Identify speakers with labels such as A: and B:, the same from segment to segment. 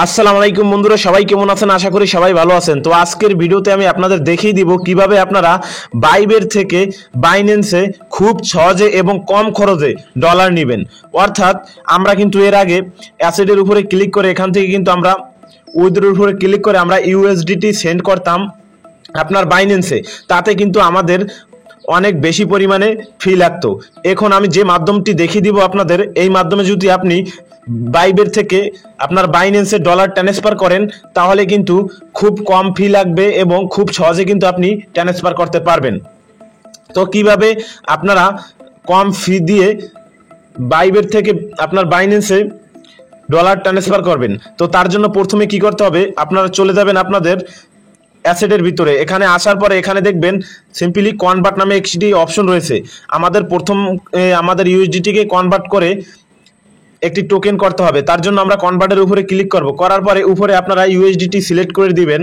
A: আসসালামু আলাইকুম বন্ধুরা, সবাই কেমন আছেন? আশা করি সবাই ভালো আছেন। তো আজকের ভিডিওতে আমি আপনাদের দেখিয়ে দিব কিভাবে আপনারা বাইবের থেকে বাইন্যান্সে খুব সহজে এবং কম খরচে ডলার নেবেন। অর্থাৎ আমরা কিন্তু এর আগে অ্যাসেটের উপরে ক্লিক করে এখান থেকে কিন্তু আমরা উইথড্রর উপরে ক্লিক করে আমরা ইউএসডিটি সেন্ড করতাম আপনার বাইন্যান্সে, তাতে কিন্তু আমাদের অনেক বেশি পরিমাণে ফি লাগতো। এখন আমি যে মাধ্যমটি দেখিয়ে দিব আপনাদের, এই মাধ্যমে যদি আপনি বাইবের থেকে আপনার বাইন্যান্সে ডলার ট্রান্সফার করেন তাহলে কিন্তু খুব কম ফি লাগবে এবং খুব সহজে কিন্তু আপনি ট্রান্সফার করতে পারবেন। তো কিভাবে আপনারা কম ফি দিয়ে বাইবের থেকে আপনার বাইন্যান্সে ডলার ট্রান্সফার করবেন, তো তার জন্য প্রথমে কি করতে হবে, আপনারা চলে যাবেন আপনাদের অ্যাসেটের ভিতরে। এখানে আসার পরে এখানে দেখবেন সিম্পলি কনভার্ট নামে একটি অপশন রয়েছে। আমাদের ইউএসডিটিকে কনভার্ট করে একটি টোকেন করতে হবে। তার জন্য আমরা কনভার্টের উপরে ক্লিক করব। করার পরে উপরে আপনারা ইউএসডিটি সিলেক্ট করে দিবেন।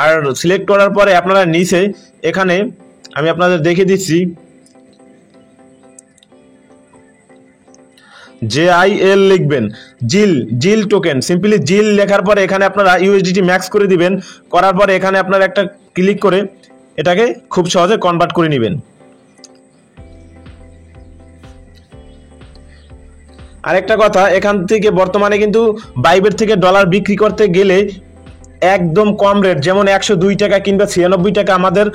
A: আর সিলেক্ট করার পরে আপনারা নিচে এখানে আমি আপনাদের দেখিয়ে দিচ্ছি JIL লিখবেন, জিল টোকেন। সিম্পলি জিল লেখার পরে এখানে আপনারা ইউএসডিটি ম্যাক্স করে দিবেন। করার পরে এখানে আপনারা একটা ক্লিক করে এটাকে খুব সহজে কনভার্ট করে নেবেন। আরেকটা কথা, এখান থেকে বর্তমানে কিন্তু বাইবের থেকে ডলার বিক্রি করতে গেলে একদম কম রেট, যেমন 102 টাকা কিংবা 96 টাকা আমাদের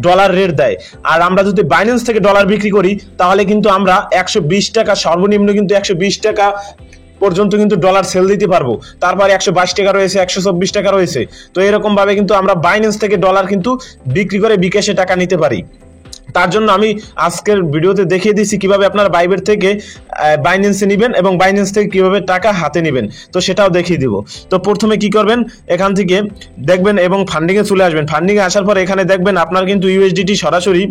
A: ডলার রেট দেয়। আর আমরা যদি বাইন্যান্স থেকে ডলার বিক্রি করি তাহলে কিন্তু আমরা 120 টাকা, সর্বনিম্ন কিন্তু 120 টাকা পর্যন্ত কিন্তু ডলার সেল দিতে পারবো। তারপর 122 টাকা রয়েছে, 124 টাকা রয়েছে। তো এরকম ভাবে কিন্তু আমরা বাইন্যান্স থেকে ডলার কিন্তু বিক্রি করে বিকাশে টাকা নিতে পারি। তার জন্য আমি আজকের ভিডিওতে দেখিয়ে দিচ্ছি কিভাবে আপনারা বাইবের থেকে বাইন্যান্সে নেবেন এবং বাইন্যান্স থেকে কিভাবে টাকা হাতে নেবেন, তো সেটাও দেখিয়ে দিব। তো প্রথমে কি করবেন, এখান থেকে দেখবেন এবং ফান্ডিংয়ে চলে আসবেন। ফান্ডিংয়ে আসার পর এখানে দেখবেন আপনার কিন্তু ইউএসডিটি সরাসরি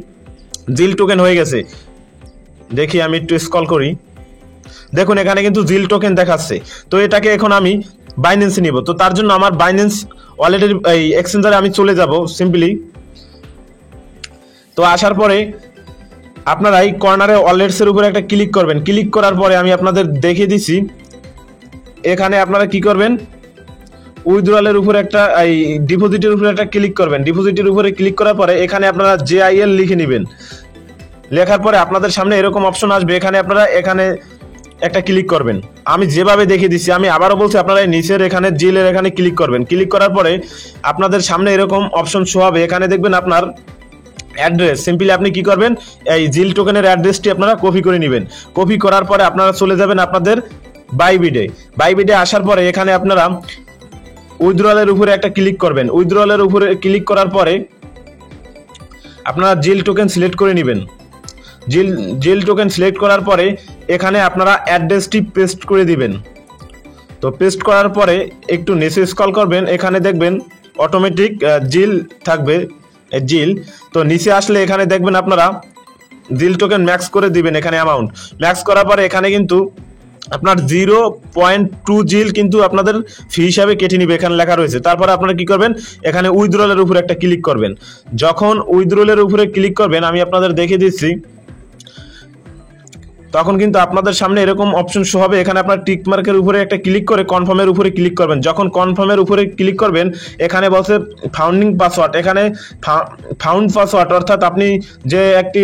A: জিল টোকেন হয়ে গেছে। দেখি আমি একটু স্ক্রল করি, দেখুন এখানে কিন্তু জিল টোকেন দেখাচ্ছে। তো এটাকে এখন আমি বাইন্যান্সে নিব। তো তার জন্য আমার বাইন্যান্স ওয়ালেটের এই এক্সচেঞ্জারে আমি চলে যাব সিম্পলি। তো আসার পরে আপনারা এই কর্নারে ওয়ালেটসের উপরে একটা ক্লিক করবেন। ক্লিক করার পরে আমি আপনাদের দেখিয়ে দিচ্ছি, এখানে আপনারা কি করবেন, উইথড্রলের উপরে একটা এই ডিপোজিটের উপরে একটা ক্লিক করবেন। ডিপোজিটের উপরে ক্লিক করার পরে এখানে আপনারা JIL লিখে নেবেন। লেখার পরে আপনাদের সামনে এরকম অপশন আসবে, এখানে আপনারা এখানে একটা ক্লিক করবেন। আমি যেভাবে দেখিয়ে দিচ্ছি, আমি আবারও বলছি, আপনারা নিচের এখানে জিলের এখানে ক্লিক করবেন। ক্লিক করার পরে আপনাদের সামনে এরকম অপশন শো হবে। এখানে দেখবেন আপনার অ্যাড্রেস, সিম্পলি আপনি কি করবেন, এই জিল টোকেনের অ্যাড্রেসটি আপনারা কপি করে নেবেন। কপি করার পরে আপনারা চলে যাবেন আপনাদের বাইবিডে আসার পরে এখানে আপনারা উইথড্রলের উপরে একটা ক্লিক করবেন। উইথড্রলের উপরে ক্লিক করার পরে আপনারা জিল টোকেন সিলেক্ট করে নেবেন। জিল টোকেন সিলেক্ট করার পরে এখানে আপনারা অ্যাড্রেসটি পেস্ট করে দিবেন। তো পেস্ট করার পরে একটু নিচে স্ক্রল করবেন, এখানে দেখবেন অটোমেটিক জিল থাকবে, জিল। তো নিচে আসলে এখানে দেখবেন আপনারা জিল টোকেন ম্যাক্স করে দিবেন। এখানে অ্যামাউন্ট ম্যাক্স করার পরে এখানে কিন্তু আপনার 0.2 জিল কিন্তু আপনাদের ফি হিসাবে কেটে নিবে, এখানে লেখা রয়েছে। তারপরে আপনারা কি করবেন, এখানে উইথড্রলের উপরে একটা ক্লিক করবেন। যখন উইথড্রলের উপরে ক্লিক করবেন, আমি আপনাদের দেখিয়ে দিচ্ছি, তখন কিন্তু আপনাদের সামনে এরকম অপশন শো হবে। এখানে আপনার টিক মার্কের উপরে একটা ক্লিক করে কনফার্মের উপরে ক্লিক করবেন। যখন কনফার্মের উপরে ক্লিক করবেন, এখানে বলছে ফাউন্ডিং পাসওয়ার্ড। এখানে ফাউন্ড পাসওয়ার্ড অর্থাৎ আপনি যে একটি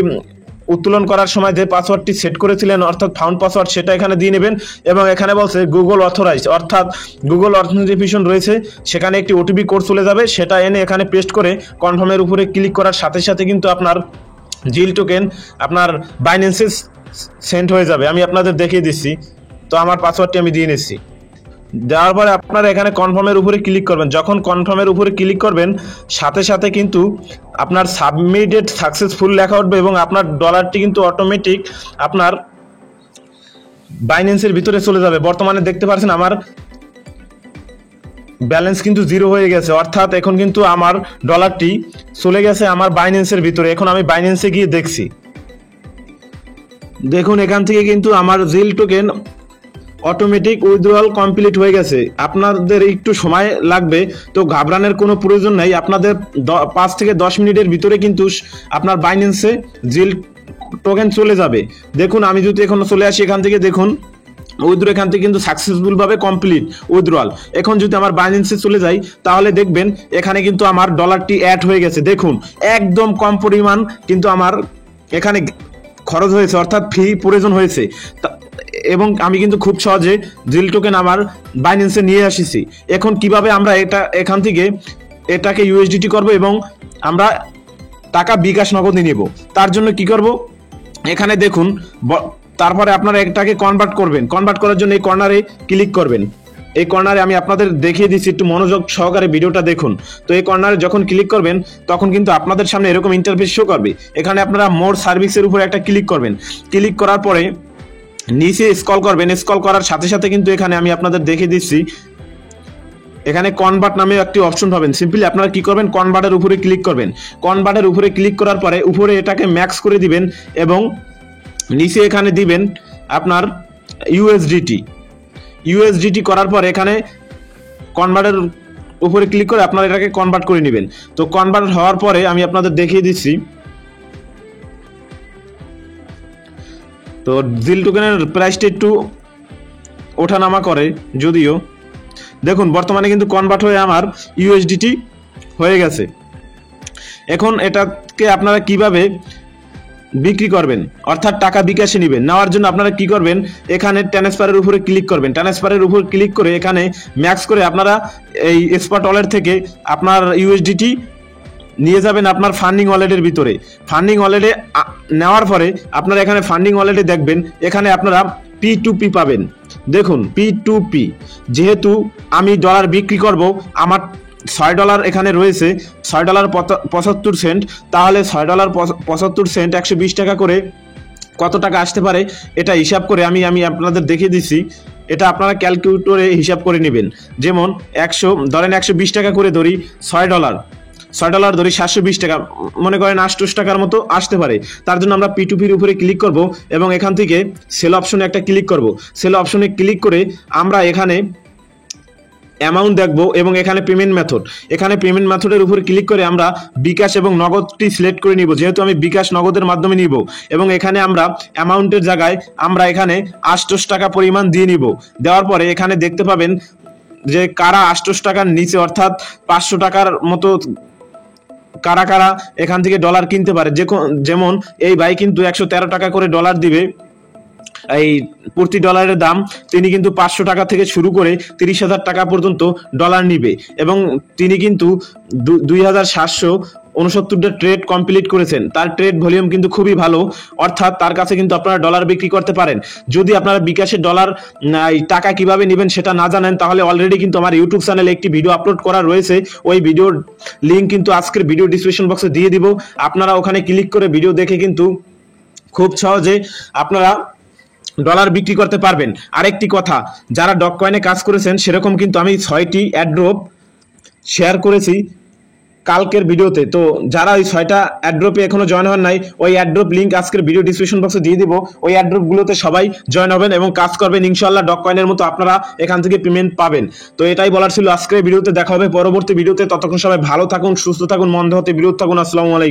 A: উত্তোলন করার সময় যে পাসওয়ার্ডটি সেট করেছিলেন অর্থাৎ ফাউন্ড পাসওয়ার্ড, সেটা এখানে দিয়ে নেবেন। এবং এখানে বলছে গুগল অথরাইজ অর্থাৎ গুগল অথেন্টিকেশন রয়েছে, সেখানে একটি ওটিপি কোড চলে যাবে, সেটা এনে এখানে পেস্ট করে কনফার্মের উপরে ক্লিক করার সাথে সাথে কিন্তু আপনার জিল টোকেন আপনার বাইন্যান্সে সেন্ড হয়ে যাবে। আমি আপনাদের দেখিয়ে দিচ্ছি। তো আমার পাসওয়ার্ডটি আমি দিয়ে নিচ্ছি। দেওয়ার পরে আপনারা এখানে কনফার্মের উপরে ক্লিক করবেন। যখন কনফার্মের উপরে ক্লিক করবেন, সাথে সাথে কিন্তু আপনার সাবমিটেড সাকসেসফুল লেখা উঠবে এবং আপনার ডলারটি কিন্তু অটোমেটিক আপনার বাইন্যান্সের ভিতরে চলে যাবে। বর্তমানে দেখতে পাচ্ছেন আমার ব্যালেন্স কিন্তু 0 হয়ে গেছে, অর্থাৎ এখন কিন্তু আমার ডলারটি চলে গেছে আমার বাইন্যান্সের ভিতরে। এখন আমি বাইন্যান্সে গিয়ে দেখছি, দেখুন এখান থেকে কিন্তু আমার জিল টোকেন অটোমেটিক উইথড্রল কমপ্লিট হয়ে গেছে। আপনাদের একটু সময় লাগবে, তো ঘাবড়ানোর কোনো প্রয়োজন নেই। আপনাদের 5 থেকে 10 মিনিটের ভিতরে কিন্তু আপনার বাইন্যান্সে জিল টোকেন চলে যাবে। দেখুন আমি যদি এখন চলে আসি, এখান থেকে দেখুন উইথড্র এখান থেকে কিন্তু সাকসেসফুল ভাবে কমপ্লিট উইথড্রয়াল। এখন যদি আমার বাইন্যান্সে চলে যাই তাহলে দেখবেন এখানে কিন্তু আমার ডলারটি অ্যাড হয়ে গেছে। দেখুন একদম কম পরিমাণ কিন্তু আমার এখানে খরচ হয়েছে, অর্থাৎ ফি প্রয়োজন হয়েছে, এবং আমি কিন্তু খুব সহজে জিল টোকেন আমার বাইন্যান্সে নিয়ে আসিছি। এখন কিভাবে আমরা এখান থেকে এটাকে ইউএসডিটি করব এবং আমরা টাকা বিকাশ নগদে নিব, তার জন্য কি করব, এখানে দেখুন তারপরে আপনারা এটাকে কনভার্ট করবেন। কনভার্ট করার জন্য এই কর্নারে ক্লিক করবেন। এই কর্নারে আমি আপনাদের দেখিয়ে দিচ্ছি, একটু মনোযোগ সহকারে ভিডিওটা দেখুন। তো এই কর্নারে যখন ক্লিক করবেন তখন কিন্তু আপনাদের সামনে এরকম ইন্টারফেস শো করবে। এখানে আপনারা মোর সার্ভিসের উপরে একটা ক্লিক করবেন। ক্লিক করার পরে নিচে স্ক্রল করবেন। স্ক্রল করার সাথে সাথে কিন্তু এখানে আমি আপনাদের দেখিয়ে দিচ্ছি, এখানে কনভার্ট নামে একটি অপশন পাবেন। সিম্পলি আপনারা কি করবেন, কনভার্টের উপরে ক্লিক করবেন। কনভার্টের উপরে ক্লিক করার পরে উপরে এটাকে ম্যাক্স করে দিবেন এবং নিচে এখানে দিবেন আপনার ইউএসডিটি করার পর এখানে কনভার্টের উপরে ক্লিক করে আপনারা এটাকে কনভার্ট করে নেবেন। তো কনভার্ট হওয়ার পরে আমি আপনাদের দেখিয়ে দিচ্ছি। তো জিল টোকেনের প্রাইসটা একটু ওঠানামা করে, যদিও দেখুন বর্তমানে কিন্তু কনভার্ট হয়ে আমার ইউএসডিটি হয়ে গেছে। এখন এটাকে আপনারা কিভাবে বিক্রি করবেন, অর্থাৎ টাকা বিকাশে নেবেন, নেওয়ার জন্য আপনারা কি করবেন, এখানে ট্রান্সফারের উপরে ক্লিক করবেন। ট্রান্সফারের উপর ক্লিক করে এখানে ম্যাক্স করে আপনারা এই স্পট ওয়ালেট থেকে আপনার ইউএসডিটি নিয়ে যাবেন আপনার ফান্ডিং ওয়ালেটের ভিতরে। ফান্ডিং ওয়ালেটে নেওয়ার পরে আপনারা এখানে ফান্ডিং ওয়ালেটে দেখবেন এখানে আপনারা P2P পাবেন। দেখুন P2P, যেহেতু আমি ডলার বিক্রি করব, আমার $6 এখানে রয়েছে, $6.75, তাহলে $6.75 120 টাকা করে কত টাকা আসতে পারে এটা হিসাব করে আমি আপনাদের দেখিয়ে দিচ্ছি। এটা আপনারা ক্যালকুলেটরে হিসাব করে নেবেন। যেমন 120 টাকা করে ধরি, $6 ধরি, 720 টাকা, মনে করেন 28 টাকার মতো আসতে পারে। তার জন্য আমরা P2Pর উপরে ক্লিক করব এবং এখান থেকে সেল অপশনে একটা ক্লিক করব। সেল অপশনে ক্লিক করে আমরা এখানে অ্যামাউন্ট দেখব এবং এখানে পেমেন্ট মেথডের উপরে ক্লিক করে আমরা বিকাশ এবং নগদটি সিলেক্ট করে নিব, যেহেতু আমি বিকাশ নগদের মাধ্যমে নিব। এবং এখানে আমরা অ্যামাউন্টের জায়গায় আমরা এখানে 28 টাকা পরিমাণ দিয়ে নিব। দেওয়ার পরে এখানে দেখতে পাবেন যে কারা 28 টাকার নিচে, অর্থাৎ 500 টাকার মতো কারা এখান থেকে ডলার কিনতে পারে। যেমন এই ভাই কিন্তু 113 টাকা করে ডলার দিবে, এই প্রতি ডলারের দাম। তিনি কিন্তু 500 টাকা থেকে শুরু করে 30,000 টাকা পর্যন্ত ডলার নিবে এবং তিনি কিন্তু 2769টা ট্রেড কমপ্লিট করেছেন। তার ট্রেড ভলিউম কিন্তু খুবই ভালো, অর্থাৎ তার কাছে কিন্তু আপনারা ডলার বিক্রি করতে পারেন। যদি আপনারা বিকাশের ডলার টাকা কিভাবে নেবেন সেটা না জানেন, তাহলে অলরেডি কিন্তু আমার ইউটিউব চ্যানেলে একটি ভিডিও আপলোড করা রয়েছে। ওই ভিডিওর লিঙ্ক কিন্তু আজকের ভিডিও ডিসক্রিপশন বক্সে দিয়ে দিব। আপনারা ওখানে ক্লিক করে ভিডিও দেখে কিন্তু খুব সহজে আপনারা ডলার বিক্রি করতে পারবেন। আরেকটি কথা, যারা ডগ কয়েনে কাজ করেছেন সেরকম কিন্তু আমি 6টি অ্যাড্রপ শেয়ার করেছি কালকের ভিডিওতে। তো যারা ওই 6টা অ্যাড্রপে এখনো জয়েন হন নাই, ওই অ্যাড্রপ লিঙ্ক আজকের ভিডিও ডিসক্রিপশন বক্সে দিয়ে দিব। ওই অ্যাড্রপগুলোতে সবাই জয়েন হবেন এবং কাজ করবেন, ইনশাআল্লাহ ডগ কয়েনের মতো আপনারা এখান থেকে পেমেন্ট পাবেন। তো এটাই বলার ছিল আজকের ভিডিওতে। দেখা হবে পরবর্তী ভিডিওতে। ততক্ষণ সবাই ভালো থাকুন, সুস্থ থাকুন, মন হতে বিরত থাকুন। আসসালামু আলাইকুম।